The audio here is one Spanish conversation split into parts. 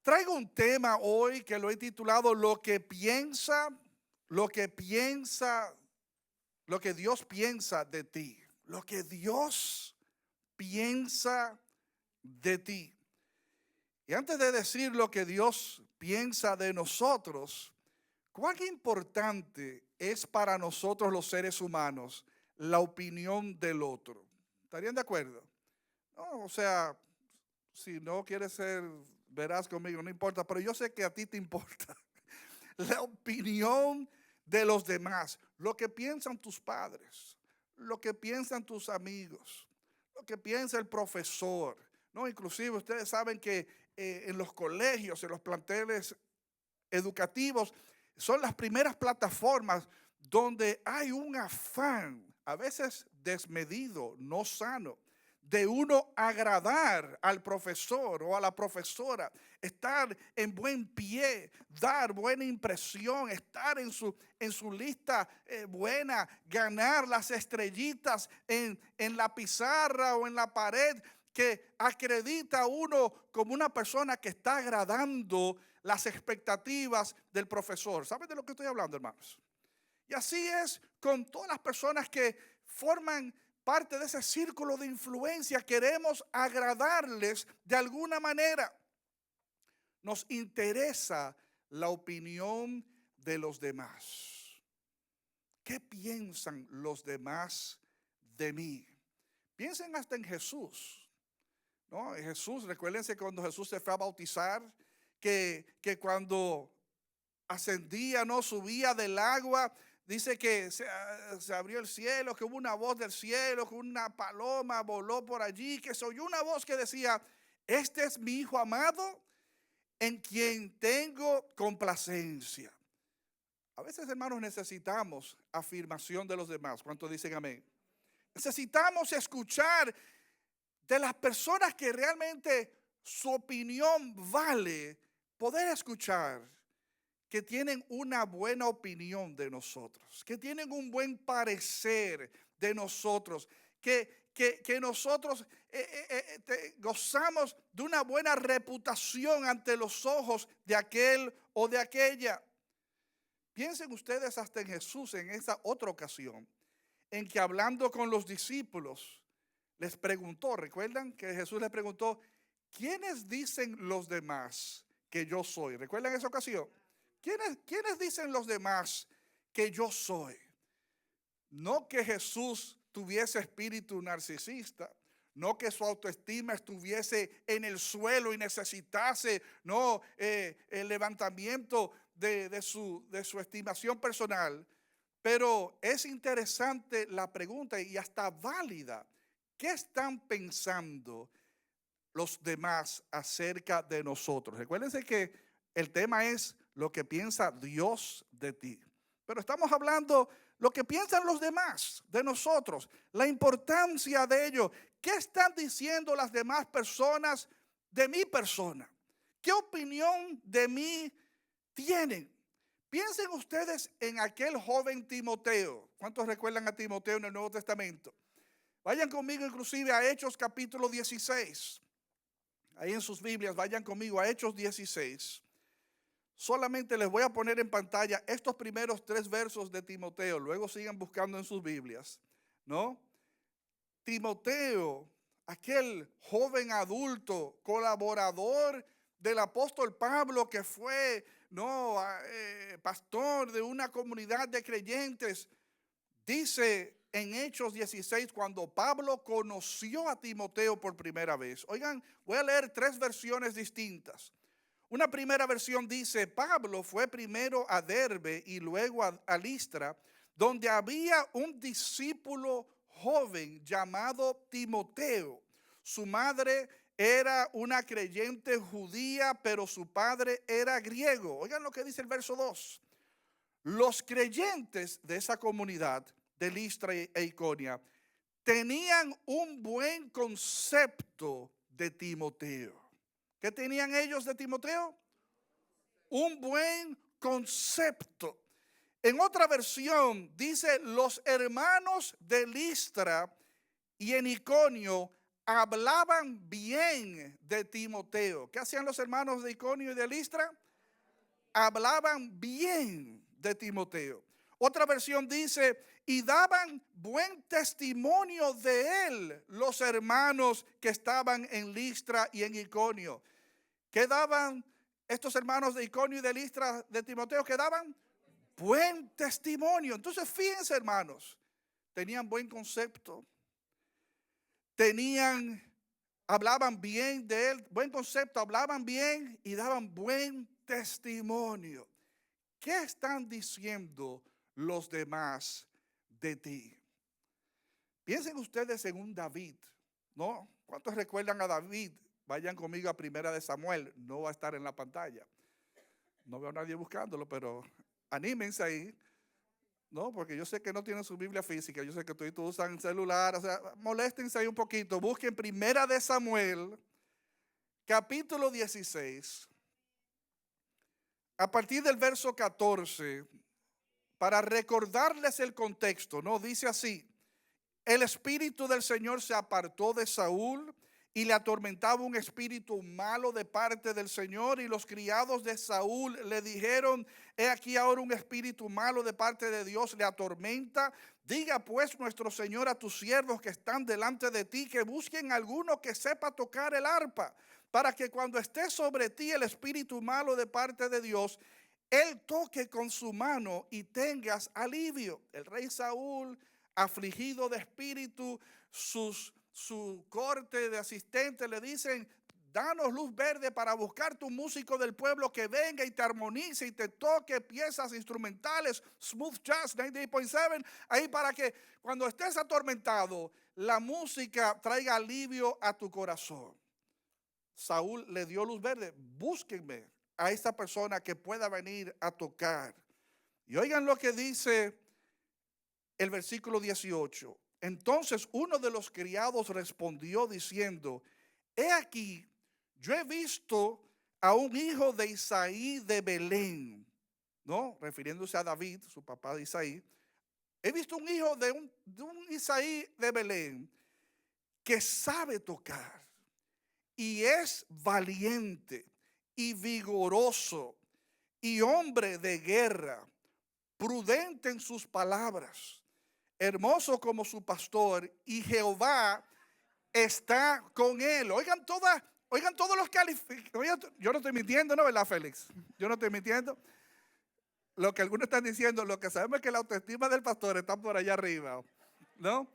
Traigo un tema hoy que lo he titulado lo que piensa, lo que Dios piensa de ti. Lo que Dios piensa de ti. Y antes de decir lo que Dios piensa de nosotros, cuán importante es para nosotros los seres humanos la opinión del otro. ¿Estarían de acuerdo? No, o sea, si no quieres ser veraz conmigo, no importa, pero yo sé que a ti te importa la opinión de los demás, lo que piensan tus padres, lo que piensan tus amigos, lo que piensa el profesor, ¿no? Inclusive ustedes saben que en los colegios, en los planteles educativos, son las primeras plataformas donde hay un afán, a veces desmedido, no sano, de uno agradar al profesor o a la profesora, estar en buen pie, dar buena impresión, estar en su lista buena, ganar las estrellitas en la pizarra o en la pared que acredita a uno como una persona que está agradando las expectativas del profesor. ¿Saben de lo que estoy hablando, hermanos? Y así es con todas las personas que forman parte de ese círculo de influencia. Queremos agradarles de alguna manera. Nos interesa la opinión de los demás. ¿Qué piensan los demás de mí? Piensen hasta en Jesús, ¿no? Jesús, recuérdense cuando Jesús se fue a bautizar, que cuando ascendía, no subía del agua, dice que se abrió el cielo, que hubo una voz del cielo, que una paloma voló por allí, que se oyó una voz que decía: este es mi hijo amado en quien tengo complacencia. A veces, hermanos, necesitamos afirmación de los demás. ¿Cuántos dicen amén? Necesitamos escuchar de las personas que realmente su opinión vale, poder escuchar que tienen una buena opinión de nosotros, que tienen un buen parecer de nosotros, que nosotros gozamos de una buena reputación ante los ojos de aquel o de aquella. Piensen ustedes hasta en Jesús en esa otra ocasión, en que hablando con los discípulos, les preguntó, ¿recuerdan que Jesús les preguntó: ¿quiénes dicen los demás que yo soy? ¿Recuerdan esa ocasión? ¿Quiénes dicen los demás que yo soy? No que Jesús tuviese espíritu narcisista, no que su autoestima estuviese en el suelo y necesitase no el levantamiento de su estimación personal. Pero es interesante la pregunta y hasta válida. ¿Qué están pensando los demás acerca de nosotros? Recuérdense que el tema es lo que piensa Dios de ti. Pero estamos hablando lo que piensan los demás de nosotros, la importancia de ello. ¿Qué están diciendo las demás personas de mi persona? ¿Qué opinión de mí tienen? Piensen ustedes en aquel joven Timoteo. ¿Cuántos recuerdan a Timoteo en el Nuevo Testamento? Vayan conmigo inclusive a Hechos capítulo 16. Ahí en sus Biblias, vayan conmigo a Hechos 16. Solamente les voy a poner en pantalla estos primeros 3 versos de Timoteo. Luego sigan buscando en sus Biblias, ¿no? Timoteo, aquel joven adulto, colaborador del apóstol Pablo, que fue pastor de una comunidad de creyentes, dice en Hechos 16, cuando Pablo conoció a Timoteo por primera vez. Oigan, voy a leer 3 versiones distintas. Una primera versión dice: Pablo fue primero a Derbe y luego a Listra, donde había un discípulo joven llamado Timoteo. Su madre era una creyente judía, pero su padre era griego. Oigan lo que dice el verso 2. Los creyentes de esa comunidad de Listra e Iconia tenían un buen concepto de Timoteo. ¿Qué tenían ellos de Timoteo? Un buen concepto. En otra versión dice: los hermanos de Listra y en Iconio hablaban bien de Timoteo. ¿Qué hacían los hermanos de Iconio y de Listra? Hablaban bien de Timoteo. Otra versión dice, y daban buen testimonio de él los hermanos que estaban en Listra y en Iconio. ¿Qué daban estos hermanos de Iconio y de Listra de Timoteo? ¿Qué daban? Buen testimonio. Entonces, fíjense, hermanos, tenían buen concepto, hablaban bien de él, buen concepto, hablaban bien y daban buen testimonio. ¿Qué están diciendo los demás de ti? Piensen ustedes en un David, ¿no? ¿Cuántos recuerdan a David? Vayan conmigo a Primera de Samuel, no va a estar en la pantalla. No veo a nadie buscándolo, pero anímense ahí, ¿no? Porque yo sé que no tienen su Biblia física, yo sé que todos usan celular, o sea, moléstense ahí un poquito, busquen Primera de Samuel, capítulo 16, a partir del verso 14, para recordarles el contexto, ¿no? Dice así, el espíritu del Señor se apartó de Saúl y le atormentaba un espíritu malo de parte del Señor, y los criados de Saúl le dijeron, he aquí ahora un espíritu malo de parte de Dios le atormenta. Diga pues nuestro Señor a tus siervos que están delante de ti que busquen alguno que sepa tocar el arpa, para que cuando esté sobre ti el espíritu malo de parte de Dios, él toque con su mano y tengas alivio. El rey Saúl, afligido de espíritu, su corte de asistentes le dicen, danos luz verde para buscar tu músico del pueblo que venga y te armonice y te toque piezas instrumentales, smooth jazz 98.7, ahí para que cuando estés atormentado, la música traiga alivio a tu corazón. Saúl le dio luz verde, búsquenme a esta persona que pueda venir a tocar. Y oigan lo que dice el versículo 18. Entonces uno de los criados respondió diciendo, he aquí, yo he visto a un hijo de Isaí de Belén, ¿no? Refiriéndose a David, su papá de Isaí. He visto un hijo de un Isaí de Belén que sabe tocar y es valiente y vigoroso y hombre de guerra, prudente en sus palabras, hermoso como su pastor, y Jehová está con él. Oigan todos los calificados. Yo no estoy mintiendo, ¿no? ¿Verdad, Félix? Yo no estoy mintiendo. Lo que algunos están diciendo, lo que sabemos es que la autoestima del pastor está por allá arriba, ¿no?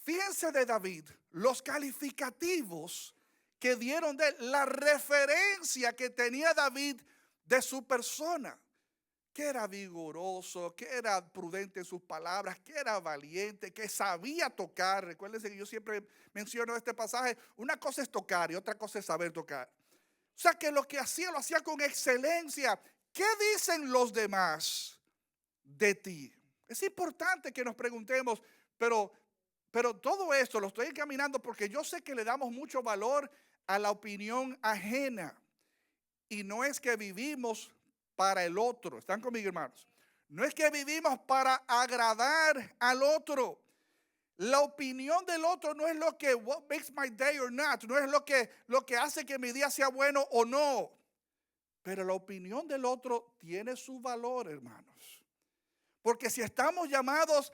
Fíjense de David, los calificativos que dieron de él, la referencia que tenía David de su persona, que era vigoroso, que era prudente en sus palabras, que era valiente, que sabía tocar. Recuérdense que yo siempre menciono este pasaje, una cosa es tocar y otra cosa es saber tocar. O sea que lo que hacía, lo hacía con excelencia. ¿Qué dicen los demás de ti? Es importante que nos preguntemos, pero todo esto lo estoy encaminando porque yo sé que le damos mucho valor a la opinión ajena. Y no es que vivimos para el otro. ¿Están conmigo, hermanos? No es que vivimos para agradar al otro. La opinión del otro no es lo que what makes my day or not. No es lo que hace que mi día sea bueno o no. Pero la opinión del otro tiene su valor, hermanos. Porque si estamos llamados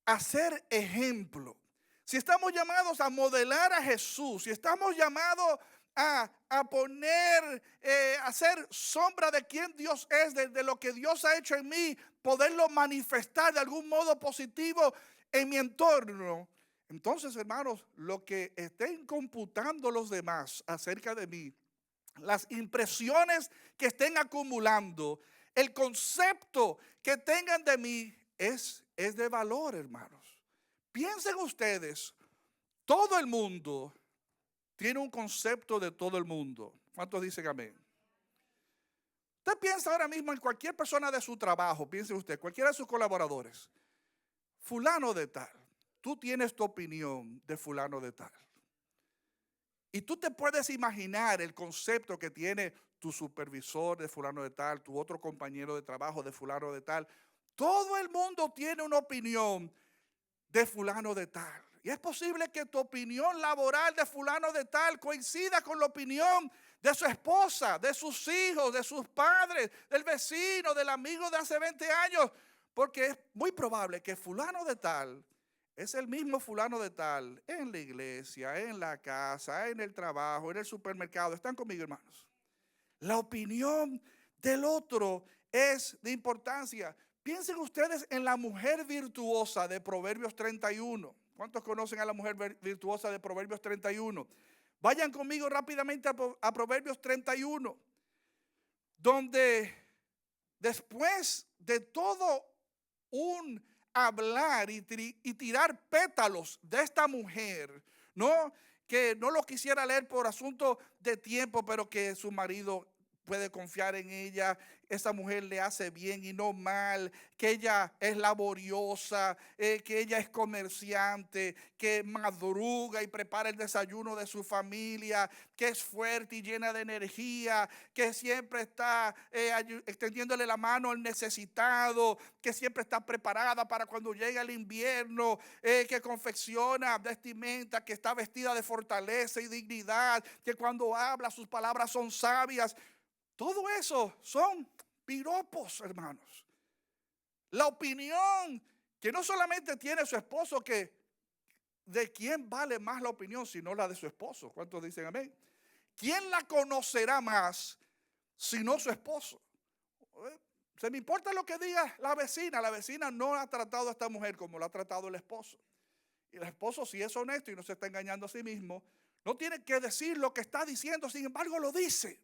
a ser ejemplo, si estamos llamados a modelar a Jesús, si estamos llamados a poner, a ser sombra de quien Dios es, de lo que Dios ha hecho en mí, poderlo manifestar de algún modo positivo en mi entorno. Entonces, hermanos, lo que estén computando los demás acerca de mí, las impresiones que estén acumulando, el concepto que tengan de mí es de valor, hermanos. Piensen ustedes, todo el mundo tiene un concepto de todo el mundo. ¿Cuántos dicen amén? Usted piensa ahora mismo en cualquier persona de su trabajo, piense usted, cualquiera de sus colaboradores. Fulano de tal, tú tienes tu opinión de fulano de tal. Y tú te puedes imaginar el concepto que tiene tu supervisor de fulano de tal, tu otro compañero de trabajo de fulano de tal. Todo el mundo tiene una opinión de fulano de tal. Y es posible que tu opinión laboral de fulano de tal coincida con la opinión de su esposa, de sus hijos, de sus padres, del vecino, del amigo de hace 20 años. Porque es muy probable que fulano de tal es el mismo fulano de tal en la iglesia, en la casa, en el trabajo, en el supermercado. ¿Están conmigo, hermanos? La opinión del otro es de importancia. Piensen ustedes en la mujer virtuosa de Proverbios 31. ¿Cuántos conocen a la mujer virtuosa de Proverbios 31? Vayan conmigo rápidamente a Proverbios 31, donde después de todo un hablar y tirar pétalos de esta mujer, ¿no? Que no lo quisiera leer por asunto de tiempo, pero que su marido puede confiar en ella, esa mujer le hace bien y no mal, que ella es laboriosa, que ella es comerciante, que madruga y prepara el desayuno de su familia, que es fuerte y llena de energía, que siempre está extendiéndole la mano al necesitado, que siempre está preparada para cuando llegue el invierno, que confecciona vestimenta, que está vestida de fortaleza y dignidad, que cuando habla sus palabras son sabias. Todo eso son piropos, hermanos. La opinión que no solamente tiene su esposo, que de quién vale más la opinión sino la de su esposo. ¿Cuántos dicen amén? ¿Quién la conocerá más sino su esposo? Se me importa lo que diga la vecina. La vecina no ha tratado a esta mujer como la ha tratado el esposo. Y el esposo, si es honesto y no se está engañando a sí mismo, no tiene que decir lo que está diciendo, sin embargo lo dice.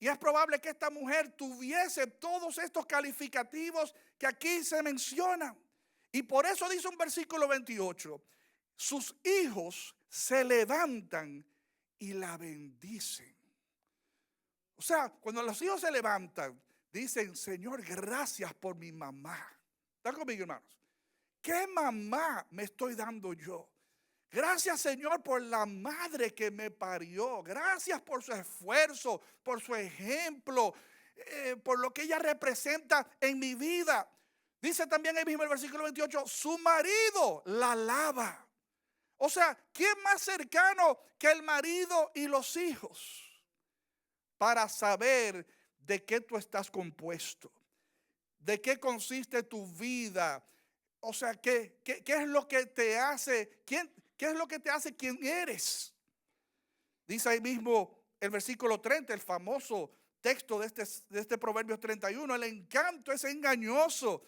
Y es probable que esta mujer tuviese todos estos calificativos que aquí se mencionan. Y por eso dice un versículo 28, sus hijos se levantan y la bendicen. O sea, cuando los hijos se levantan, dicen, Señor, gracias por mi mamá. ¿Están conmigo, hermanos? ¿Qué mamá me estoy dando yo? Gracias, Señor, por la madre que me parió. Gracias por su esfuerzo, por su ejemplo, por lo que ella representa en mi vida. Dice también ahí mismo el versículo 28, su marido la alaba. O sea, ¿quién más cercano que el marido y los hijos para saber de qué tú estás compuesto? ¿De qué consiste tu vida? O sea, ¿qué es lo que te hace? ¿Qué es lo que te hace quien eres? Dice ahí mismo el versículo 30, el famoso texto de este Proverbios 31. El encanto es engañoso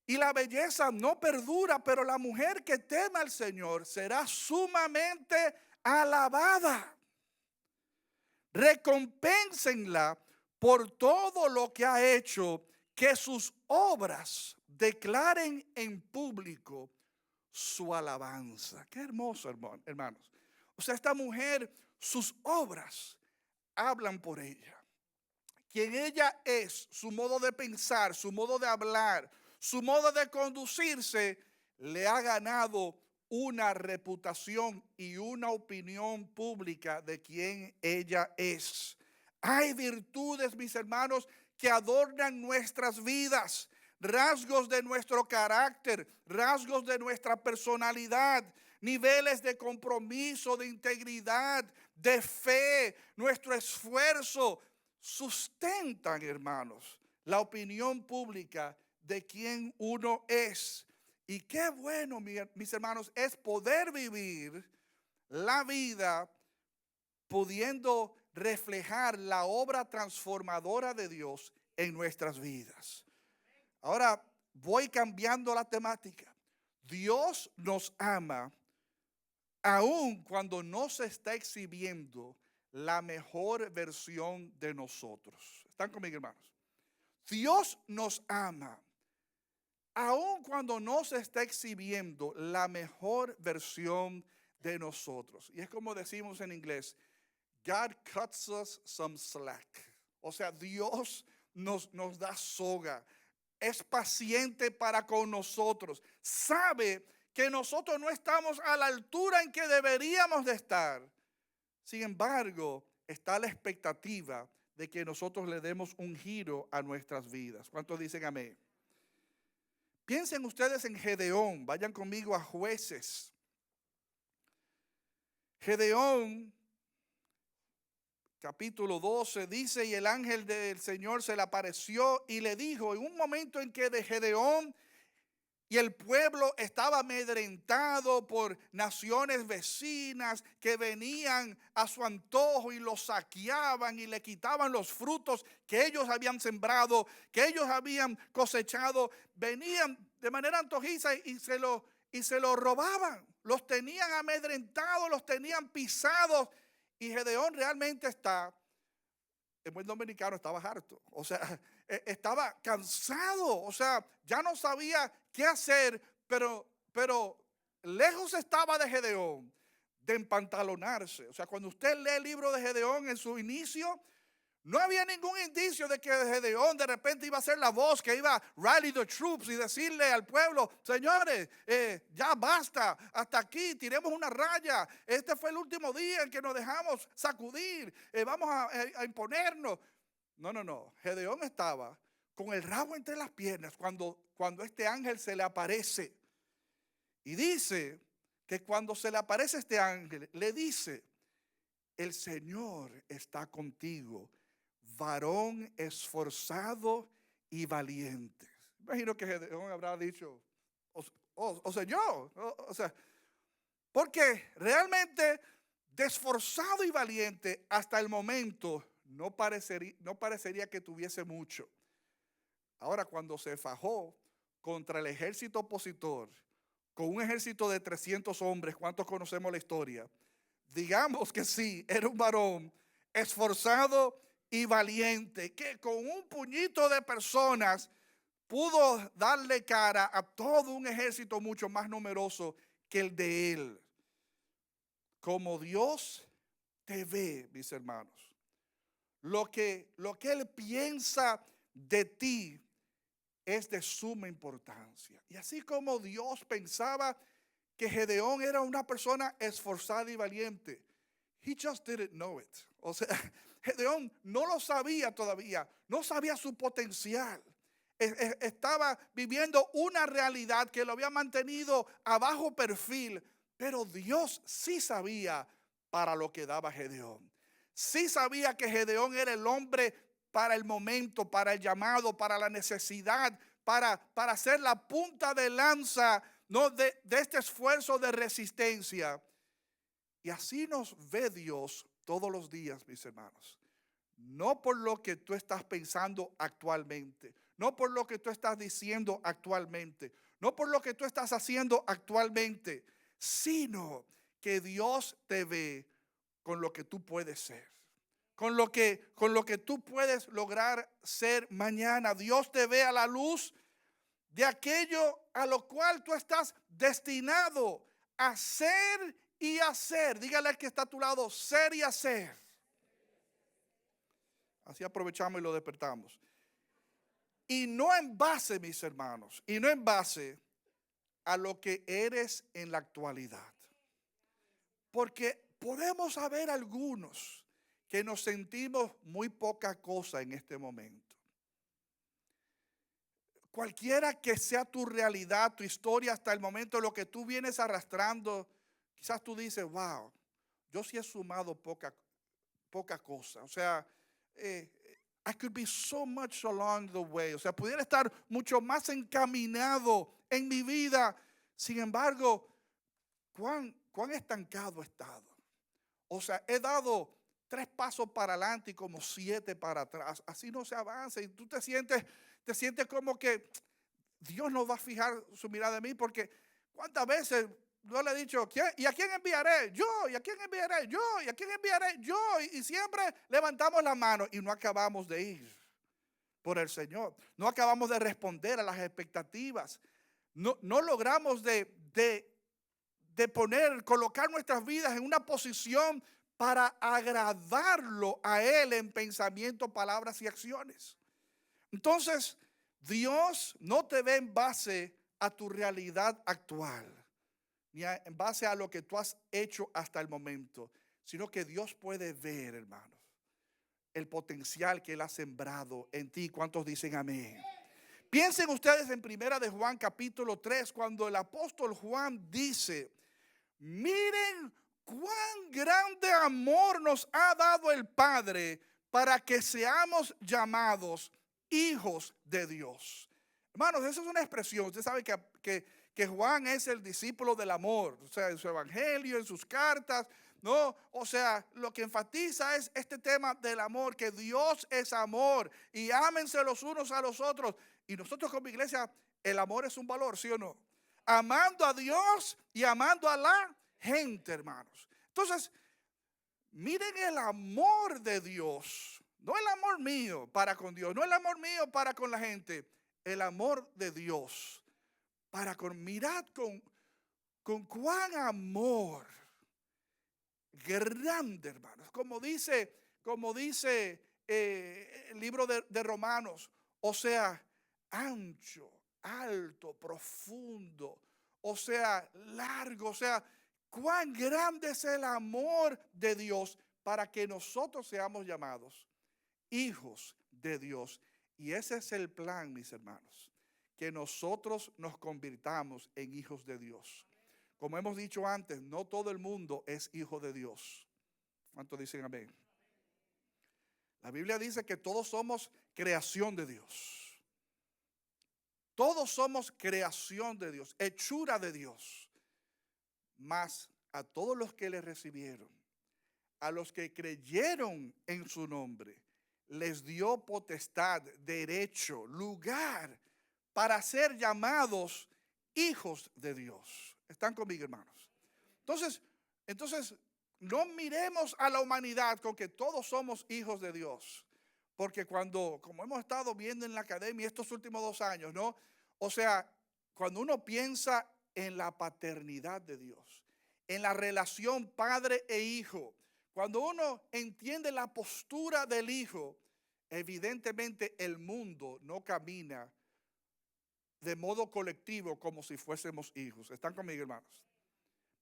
y la belleza no perdura, pero la mujer que teme al Señor será sumamente alabada. Recompénsenla por todo lo que ha hecho, que sus obras declaren en público su alabanza. Qué hermoso, hermanos. O sea, esta mujer, sus obras hablan por ella. Quien ella es, su modo de pensar, su modo de hablar, su modo de conducirse, le ha ganado una reputación y una opinión pública de quien ella es. Hay virtudes, mis hermanos, que adornan nuestras vidas, rasgos de nuestro carácter, rasgos de nuestra personalidad, niveles de compromiso, de integridad, de fe, nuestro esfuerzo, sustentan, hermanos, la opinión pública de quien uno es. Y qué bueno, mis hermanos, es poder vivir la vida pudiendo reflejar la obra transformadora de Dios en nuestras vidas. Ahora voy cambiando la temática. Dios nos ama aun cuando no se está exhibiendo la mejor versión de nosotros. ¿Están conmigo, hermanos? Dios nos ama aun cuando no se está exhibiendo la mejor versión de nosotros. Y es como decimos en inglés, God cuts us some slack. O sea, Dios nos da soga. Es paciente para con nosotros. Sabe que nosotros no estamos a la altura en que deberíamos de estar. Sin embargo, está la expectativa de que nosotros le demos un giro a nuestras vidas. ¿Cuántos dicen amén? Piensen ustedes en Gedeón. Vayan conmigo a Jueces. Gedeón, capítulo 12, dice, y el ángel del Señor se le apareció y le dijo, en un momento en que de Gedeón y el pueblo estaba amedrentado por naciones vecinas que venían a su antojo y lo saqueaban y le quitaban los frutos que ellos habían sembrado, que ellos habían cosechado. Venían de manera antojiza y se lo robaban. Los tenían amedrentados, los tenían pisados. Y Gedeón realmente en buen dominicano estaba harto. O sea, estaba cansado. O sea, ya no sabía qué hacer, pero lejos estaba de Gedeón de empantalonarse. O sea, cuando usted lee el libro de Gedeón en su inicio, no había ningún indicio de que Gedeón de repente iba a ser la voz que iba a rally the troops y decirle al pueblo, señores, ya basta, hasta aquí, tiremos una raya. Este fue el último día en que nos dejamos sacudir, vamos a imponernos. No. Gedeón estaba con el rabo entre las piernas cuando este ángel se le aparece. Y dice que cuando se le aparece este ángel, le dice, el Señor está contigo, varón esforzado y valiente. Imagino que Gedeón habrá dicho, Señor, o sea, porque realmente de esforzado y valiente hasta el momento no parecería que tuviese mucho. Ahora, cuando se fajó contra el ejército opositor, con un ejército de 300 hombres, ¿cuántos conocemos la historia? Digamos que sí, era un varón esforzado y valiente, que con un puñito de personas pudo darle cara a todo un ejército mucho más numeroso que el de él. Como Dios te ve, mis hermanos, lo que Él piensa de ti es de suma importancia. Y así como Dios pensaba que Gedeón era una persona esforzada y valiente, he just didn't know it. O sea, Gedeón no lo sabía todavía, no sabía su potencial. Estaba viviendo una realidad que lo había mantenido a bajo perfil, pero Dios sí sabía para lo que daba Gedeón. Sí sabía que Gedeón era el hombre para el momento, para el llamado, para la necesidad, para ser la punta de lanza, ¿no? de este esfuerzo de resistencia. Y así nos ve Dios todos los días, mis hermanos. No por lo que tú estás pensando actualmente, no por lo que tú estás diciendo actualmente, no por lo que tú estás haciendo actualmente, sino que Dios te ve con lo que tú puedes ser, con lo que tú puedes lograr ser mañana. Dios te ve a la luz de aquello a lo cual tú estás destinado a ser y hacer. Dígale al que está a tu lado, ser y hacer. Así aprovechamos y lo despertamos. Y no en base, mis hermanos, y no en base a lo que eres en la actualidad. Porque podemos haber algunos que nos sentimos muy poca cosa en este momento. Cualquiera que sea tu realidad, tu historia hasta el momento, lo que tú vienes arrastrando, quizás tú dices, wow, yo sí he sumado poca cosa. O sea, I could be so much along the way. O sea, pudiera estar mucho más encaminado en mi vida. Sin embargo, ¿cuán estancado he estado? O sea, he dado 3 pasos para adelante y como 7 para atrás. Así no se avanza y tú te sientes como que Dios no va a fijar su mirada en mí, porque ¿cuántas veces yo le he dicho, ¿y a quién enviaré? Yo, ¿y a quién enviaré? Yo, ¿y a quién enviaré? Yo, y siempre levantamos la mano y no acabamos de ir por el Señor. No acabamos de responder a las expectativas. No logramos de colocar nuestras vidas en una posición para agradarlo a Él en pensamiento, palabras y acciones. Entonces, Dios no te ve en base a tu realidad actual, ni en base a lo que tú has hecho hasta el momento, sino que Dios puede ver, hermanos, el potencial que Él ha sembrado en ti. ¿Cuántos dicen amén? Piensen ustedes en Primera de Juan capítulo 3, cuando el apóstol Juan dice, miren cuán grande amor nos ha dado el Padre para que seamos llamados hijos de Dios. Hermanos, esa es una expresión. Usted sabe que Juan es el discípulo del amor, o sea, en su evangelio, en sus cartas, ¿no? O sea, lo que enfatiza es este tema del amor, que Dios es amor y ámense los unos a los otros. Y nosotros como iglesia, el amor es un valor, ¿sí o no? Amando a Dios y amando a la gente, hermanos. Entonces, miren el amor de Dios, no el amor mío para con Dios, no el amor mío para con la gente, el amor de Dios para con, mirad con cuán amor grande, hermanos, como dice el libro de Romanos, o sea, ancho, alto, profundo, o sea, largo, o sea, cuán grande es el amor de Dios para que nosotros seamos llamados hijos de Dios. Y ese es el plan, mis hermanos, que nosotros nos convirtamos en hijos de Dios. Como hemos dicho antes, no todo el mundo es hijo de Dios. ¿Cuántos dicen amén? La Biblia dice que todos somos creación de Dios. Todos somos creación de Dios, hechura de Dios. Mas a todos los que le recibieron, a los que creyeron en su nombre, les dio potestad, derecho, lugar para ser llamados hijos de Dios. ¿Están conmigo, hermanos? Entonces, no miremos a la humanidad con que todos somos hijos de Dios. Porque como hemos estado viendo en la academia estos últimos 2 años, ¿no? O sea, cuando uno piensa en la paternidad de Dios, en la relación padre e hijo, cuando uno entiende la postura del hijo, evidentemente el mundo no camina de modo colectivo como si fuésemos hijos. ¿Están conmigo, hermanos?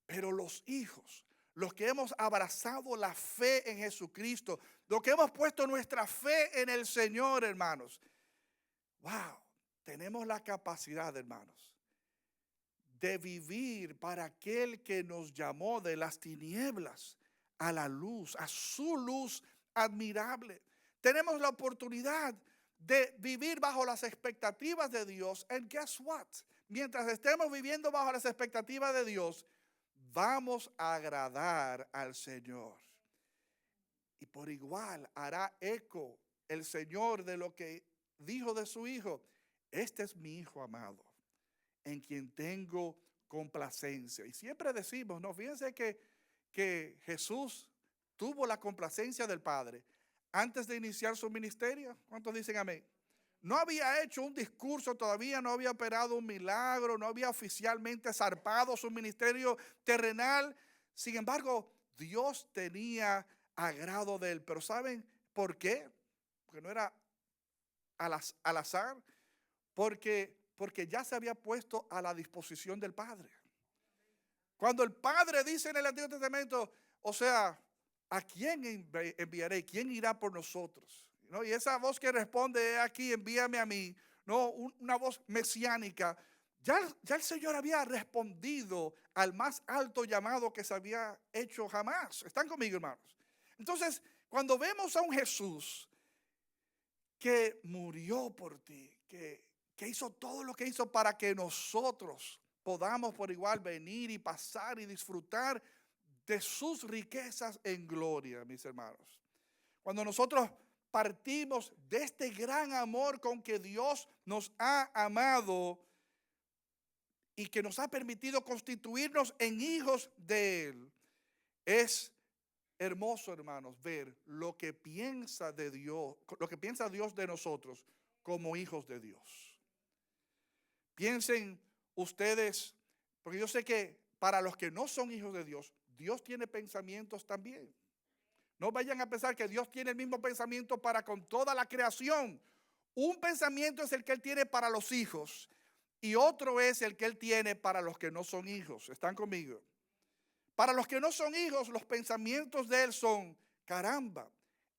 Pero los hijos, los que hemos abrazado la fe en Jesucristo, los que hemos puesto nuestra fe en el Señor, hermanos, wow, tenemos la capacidad, hermanos, de vivir para aquel que nos llamó de las tinieblas a la luz, a su luz admirable. Tenemos la oportunidad de vivir bajo las expectativas de Dios. And guess what? Mientras estemos viviendo bajo las expectativas de Dios, vamos a agradar al Señor. Y por igual hará eco el Señor de lo que dijo de su Hijo. Este es mi Hijo amado, en quien tengo complacencia. Y siempre decimos, no, fíjense que Jesús tuvo la complacencia del Padre antes de iniciar su ministerio. ¿Cuántos dicen amén? No había hecho un discurso todavía, no había operado un milagro, no había oficialmente zarpado su ministerio terrenal. Sin embargo, Dios tenía agrado de él. Pero ¿saben por qué? Porque no era al azar, porque ya se había puesto a la disposición del Padre. Cuando el Padre dice en el Antiguo Testamento, o sea, ¿a quién enviaré? ¿Quién irá por nosotros? ¿No? Y esa voz que responde aquí, envíame a mí, no, una voz mesiánica. Ya el Señor había respondido al más alto llamado que se había hecho jamás. ¿Están conmigo, hermanos? Entonces, cuando vemos a un Jesús que murió por ti, que hizo todo lo que hizo para que nosotros podamos por igual venir y pasar y disfrutar de sus riquezas en gloria, mis hermanos. Cuando nosotros partimos de este gran amor con que Dios nos ha amado y que nos ha permitido constituirnos en hijos de Él, es hermoso, hermanos, ver lo que piensa de Dios, lo que piensa Dios de nosotros como hijos de Dios. Piensen ustedes, porque yo sé que para los que no son hijos de Dios, Dios tiene pensamientos también. No vayan a pensar que Dios tiene el mismo pensamiento para con toda la creación. Un pensamiento es el que Él tiene para los hijos y otro es el que Él tiene para los que no son hijos. ¿Están conmigo? Para los que no son hijos, los pensamientos de Él son, caramba,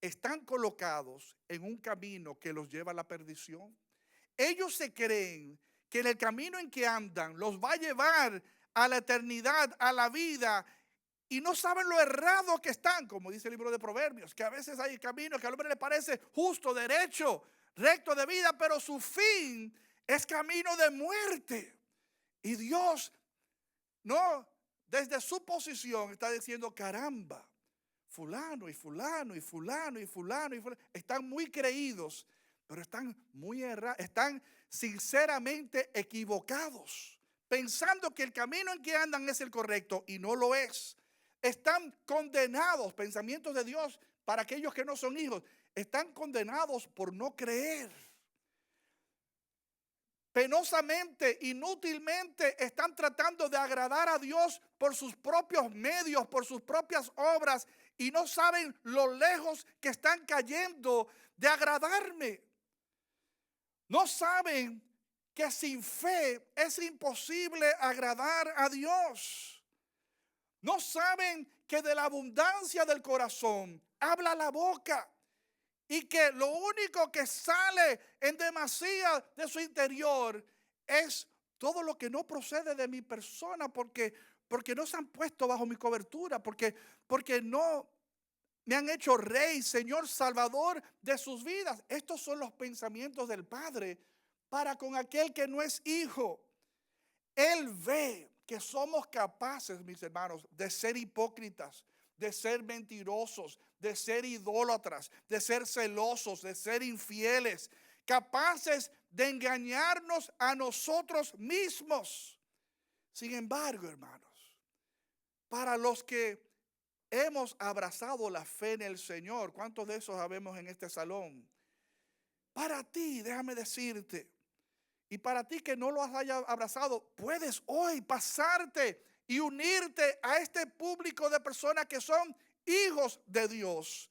están colocados en un camino que los lleva a la perdición. Ellos se creen que en el camino en que andan los va a llevar a la eternidad, a la vida, y no saben lo errado que están, como dice el libro de Proverbios, que a veces hay caminos que al hombre le parece justo, derecho, recto de vida, pero su fin es camino de muerte. Y Dios, no, desde su posición está diciendo, caramba, fulano y fulano y fulano y fulano y fulano están muy creídos, pero están muy errados, están sinceramente equivocados, pensando que el camino en que andan es el correcto y no lo es. Están condenados, pensamientos de Dios para aquellos que no son hijos, están condenados por no creer. Penosamente, inútilmente están tratando de agradar a Dios por sus propios medios, por sus propias obras, y no saben lo lejos que están cayendo de agradarme. No saben que sin fe es imposible agradar a Dios. No saben que de la abundancia del corazón habla la boca. Y que lo único que sale en demasía de su interior es todo lo que no procede de mi persona, porque no se han puesto bajo mi cobertura, porque no me han hecho rey, Señor, Salvador de sus vidas. Estos son los pensamientos del Padre para con aquel que no es hijo. Él ve que somos capaces, mis hermanos, de ser hipócritas, de ser mentirosos, de ser idólatras, de ser celosos, de ser infieles, capaces de engañarnos a nosotros mismos. Sin embargo, hermanos, para los que hemos abrazado la fe en el Señor, ¿cuántos de esos sabemos en este salón? Para ti, déjame decirte, y para ti que no lo haya abrazado, puedes hoy pasarte y unirte a este público de personas que son hijos de Dios.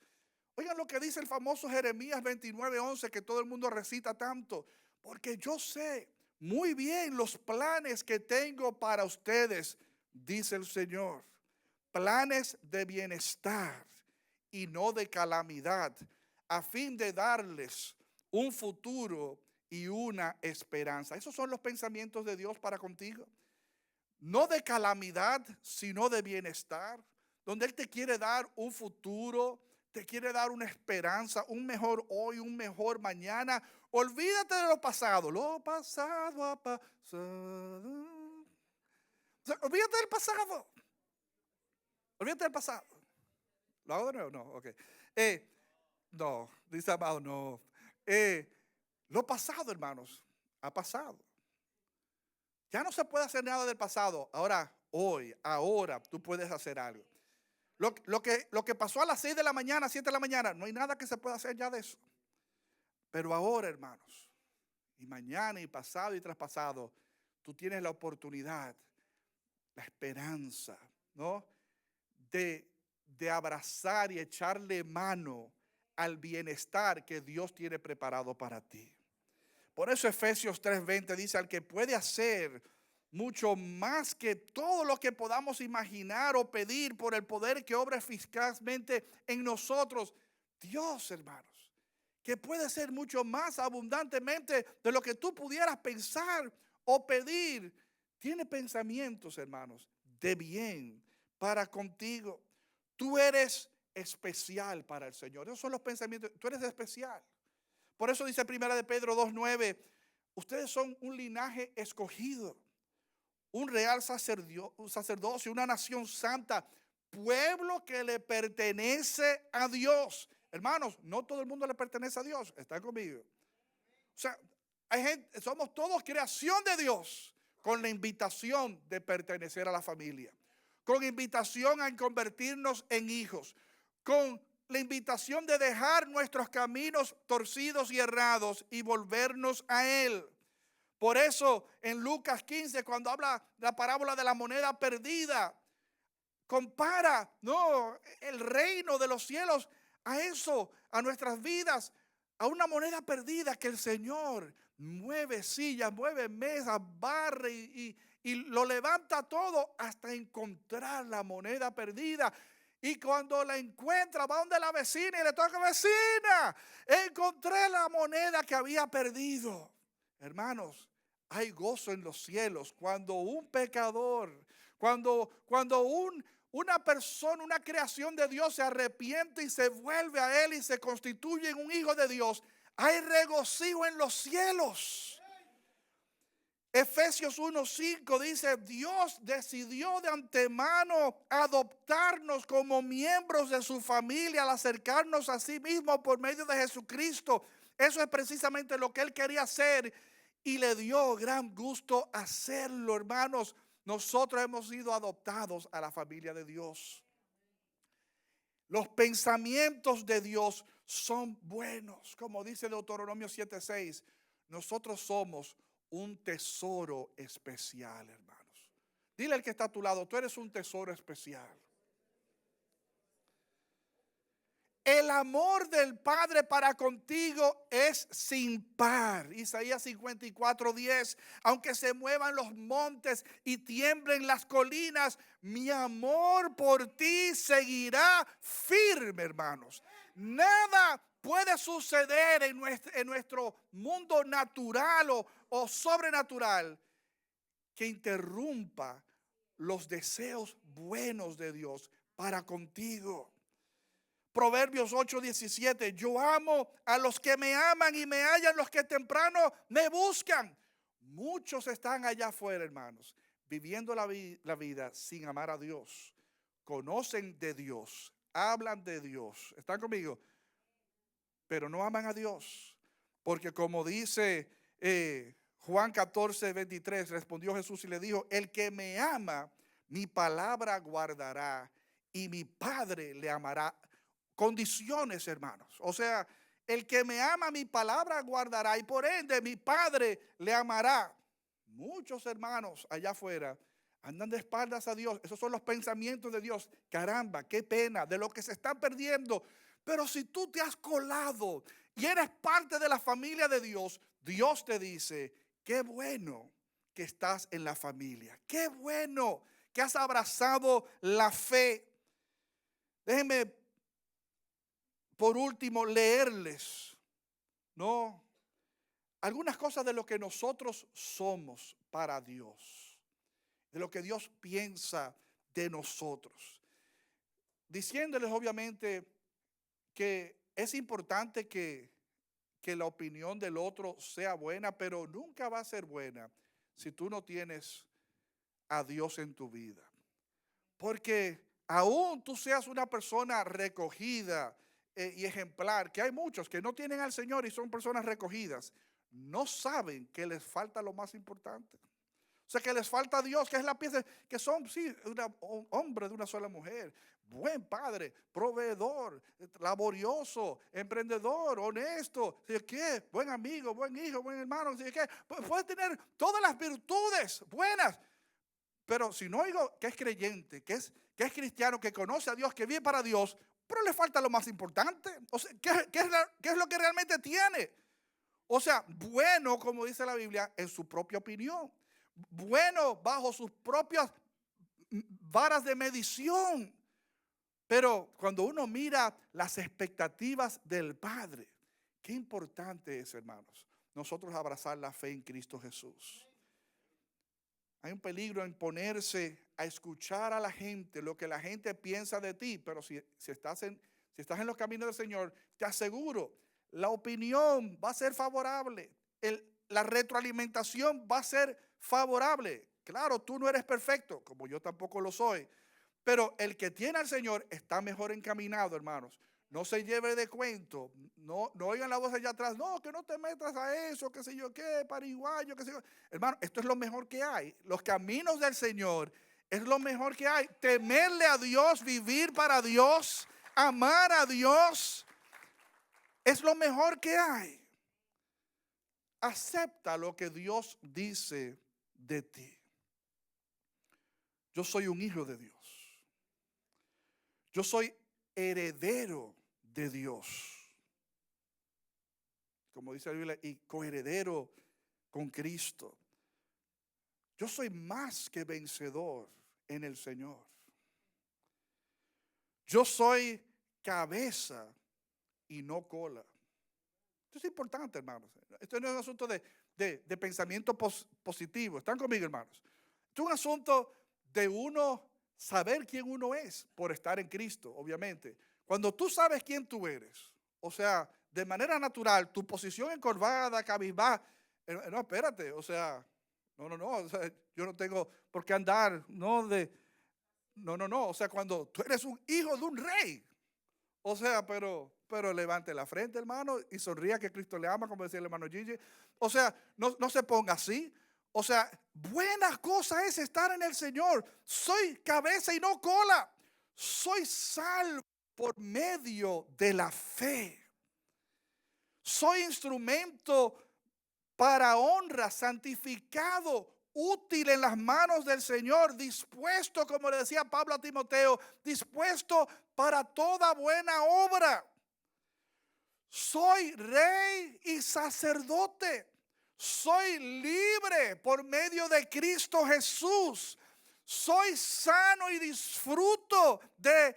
Oigan lo que dice el famoso Jeremías 29:11, que todo el mundo recita tanto. Porque yo sé muy bien los planes que tengo para ustedes, dice el Señor. Planes de bienestar y no de calamidad, a fin de darles un futuro y una esperanza. Esos son los pensamientos de Dios para contigo. No de calamidad, sino de bienestar, donde Él te quiere dar un futuro, te quiere dar una esperanza, un mejor hoy, un mejor mañana. Olvídate de lo pasado. Lo pasado ha pasado. O sea, olvídate del pasado. Olvídate del pasado. ¿Lo hago de nuevo? No, ok. No, dice amado, no. Lo pasado, hermanos, ha pasado. Ya no se puede hacer nada del pasado. Ahora, hoy, ahora, tú puedes hacer algo. Lo que pasó a las 6 de la mañana, 7 de la mañana, no hay nada que se pueda hacer ya de eso. Pero ahora, hermanos, y mañana y pasado y traspasado, tú tienes la oportunidad, la esperanza, ¿no? De abrazar y echarle mano al bienestar que Dios tiene preparado para ti. Por eso Efesios 3:20 dice, al que puede hacer mucho más que todo lo que podamos imaginar o pedir por el poder que obra eficazmente en nosotros. Dios, hermanos, que puede ser mucho más abundantemente de lo que tú pudieras pensar o pedir. Tiene pensamientos, hermanos, de bien para contigo. Tú eres especial para el Señor. Esos son los pensamientos. Tú eres especial. Por eso dice 1 de Pedro 2:9, ustedes son un linaje escogido, un real sacerdocio, una nación santa, pueblo que le pertenece a Dios. Hermanos, no todo el mundo le pertenece a Dios. ¿Están conmigo? O sea, hay gente, somos todos creación de Dios, con la invitación de pertenecer a la familia, con invitación a convertirnos en hijos, con la invitación de dejar nuestros caminos torcidos y errados y volvernos a Él. Por eso en Lucas 15, cuando habla la parábola de la moneda perdida, compara, no, el reino de los cielos a eso, a nuestras vidas, a una moneda perdida que el Señor mueve sillas, mueve mesas, barre y lo levanta todo hasta encontrar la moneda perdida. Y cuando la encuentra, va donde la vecina y le toca: vecina, encontré la moneda que había perdido. Hermanos, hay gozo en los cielos cuando un pecador, cuando una persona, una creación de Dios se arrepiente y se vuelve a Él y se constituye en un hijo de Dios, hay regocijo en los cielos. Efesios 1:5 dice: Dios decidió de antemano adoptarnos como miembros de su familia al acercarnos a sí mismo por medio de Jesucristo. Eso es precisamente lo que Él quería hacer y le dio gran gusto hacerlo, hermanos. Nosotros hemos sido adoptados a la familia de Dios. Los pensamientos de Dios son buenos. Como dice Deuteronomio 7:6, nosotros somos un tesoro especial, hermanos. Dile al que está a tu lado: tú eres un tesoro especial. El amor del Padre para contigo es sin par. Isaías 54:10. Aunque se muevan los montes y tiemblen las colinas, mi amor por ti seguirá firme, hermanos. Nada puede suceder en nuestro mundo natural o sobrenatural que interrumpa los deseos buenos de Dios para contigo. Proverbios 8:17, yo amo a los que me aman y me hallan los que temprano me buscan. Muchos están allá afuera, hermanos, viviendo la vida sin amar a Dios. Conocen de Dios, hablan de Dios, ¿están conmigo? Pero no aman a Dios. Porque como dice Juan 14:23, respondió Jesús y le dijo: el que me ama, mi palabra guardará y mi Padre le amará. Condiciones, hermanos. O sea, el que me ama, mi palabra guardará y por ende mi Padre le amará. Muchos hermanos allá afuera andan de espaldas a Dios. Esos son los pensamientos de Dios. Caramba, qué pena de lo que se están perdiendo. Pero si tú te has colado y eres parte de la familia de Dios, Dios te dice: qué bueno que estás en la familia. Qué bueno que has abrazado la fe. Déjenme por último leerles, ¿no?, algunas cosas de lo que nosotros somos para Dios, de lo que Dios piensa de nosotros. Diciéndoles obviamente que es importante que la opinión del otro sea buena, pero nunca va a ser buena si tú no tienes a Dios en tu vida. Porque aún tú seas una persona recogida y ejemplar, que hay muchos que no tienen al Señor y son personas recogidas, no saben que les falta lo más importante. O sea, que les falta a Dios, que es la pieza, que son, sí, un hombre de una sola mujer, buen padre, proveedor, laborioso, emprendedor, honesto, ¿qué? Buen amigo, buen hijo, buen hermano, ¿qué? Puede tener todas las virtudes buenas, pero si no digo que es creyente, que es cristiano, que conoce a Dios, que vive para Dios, pero le falta lo más importante. O sea, ¿qué es lo que realmente tiene? O sea, bueno, como dice la Biblia, en su propia opinión. Bueno bajo sus propias varas de medición. Pero cuando uno mira las expectativas del Padre, qué importante es, hermanos, nosotros abrazar la fe en Cristo Jesús. Hay un peligro en ponerse a escuchar a la gente, lo que la gente piensa de ti, pero si estás en los caminos del Señor, te aseguro, la opinión va a ser favorable, la retroalimentación va a ser favorable. Claro, tú no eres perfecto, como yo tampoco lo soy, pero el que tiene al Señor está mejor encaminado, hermanos. No se lleve de cuento, no oigan la voz allá atrás, no, que no te metas a eso, qué sé yo qué, pariguayo, qué sé yo. Hermano, esto es lo mejor que hay. Los caminos del Señor es lo mejor que hay. Temerle a Dios, vivir para Dios, amar a Dios, es lo mejor que hay. Acepta lo que Dios dice de ti. Yo soy un hijo de Dios. Yo soy heredero de Dios. Como dice la Biblia, y coheredero con Cristo. Yo soy más que vencedor en el Señor. Yo soy cabeza y no cola. Esto es importante, hermanos. Esto no es un asunto de pensamiento positivo. ¿Están conmigo, hermanos? Esto es un asunto de uno saber quién uno es por estar en Cristo, obviamente. Cuando tú sabes quién tú eres, o sea, de manera natural, tu posición encorvada, cabizbaja, no, espérate, o sea, no, o sea, yo no tengo por qué andar, no, o sea, cuando tú eres un hijo de un rey, o sea, pero levante la frente, hermano, y sonría que Cristo le ama, como decía el hermano Gigi. O sea, no se ponga así. O sea, buena cosa es estar en el Señor. Soy cabeza y no cola. Soy salvo por medio de la fe. Soy instrumento para honra, santificado, útil en las manos del Señor, dispuesto, como le decía Pablo a Timoteo, dispuesto para toda buena obra. Soy rey y sacerdote. Soy libre por medio de Cristo Jesús. Soy sano y disfruto de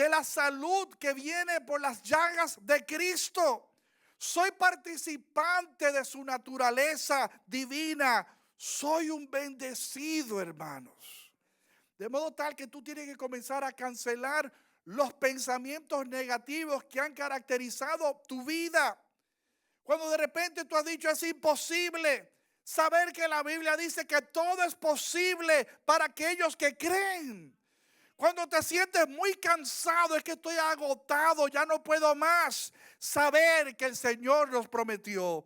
la salud que viene por las llagas de Cristo. Soy participante de su naturaleza divina. Soy un bendecido, hermanos. De modo tal que tú tienes que comenzar a cancelar los pensamientos negativos que han caracterizado tu vida. Cuando de repente tú has dicho es imposible, saber que la Biblia dice que todo es posible para aquellos que creen. Cuando te sientes muy cansado, es que estoy agotado, ya no puedo más. Saber que el Señor nos prometió,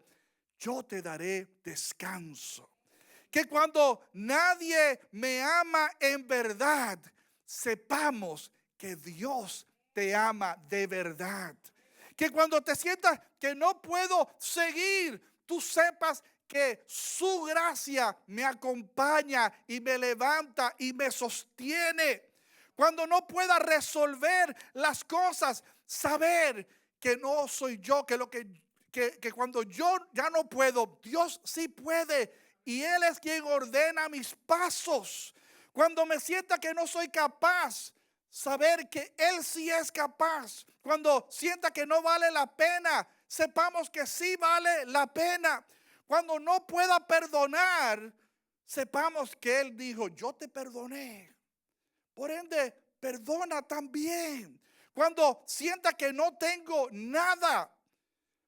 yo te daré descanso. Que cuando nadie me ama en verdad, sepamos que Dios te ama de verdad. Que cuando te sientas que no puedo seguir, tú sepas que su gracia me acompaña y me levanta y me sostiene. Cuando no pueda resolver las cosas, saber que no soy yo, que cuando yo ya no puedo, Dios sí puede. Y Él es quien ordena mis pasos. Cuando me sienta que no soy capaz, saber que Él sí es capaz. Cuando sienta que no vale la pena, sepamos que sí vale la pena. Cuando no pueda perdonar, sepamos que Él dijo, yo te perdoné. Por ende, perdona también. Cuando sienta que no tengo nada,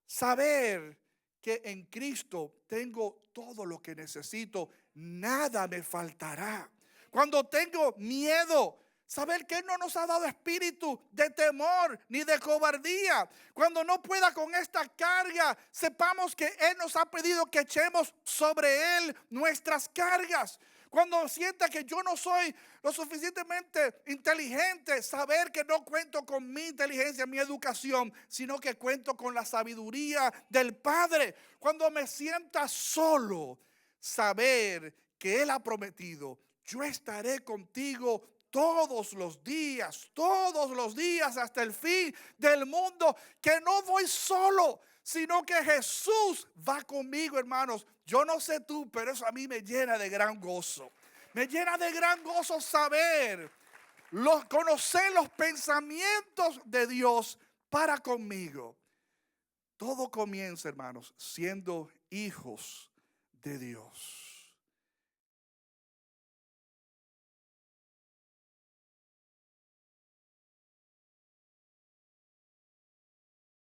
saber que en Cristo tengo todo lo que necesito, nada me faltará. Cuando tengo miedo, saber que Él no nos ha dado espíritu de temor ni de cobardía. Cuando no pueda con esta carga, sepamos que Él nos ha pedido que echemos sobre Él nuestras cargas. Cuando sienta que yo no soy lo suficientemente inteligente, saber que no cuento con mi inteligencia, mi educación, sino que cuento con la sabiduría del Padre. Cuando me sienta solo, saber que Él ha prometido, yo estaré contigo todos los días hasta el fin del mundo, que no voy solo, sino que Jesús va conmigo, hermanos. Yo no sé tú, pero eso a mí me llena de gran gozo. Me llena de gran gozo saber, conocer los pensamientos de Dios para conmigo. Todo comienza, hermanos, siendo hijos de Dios.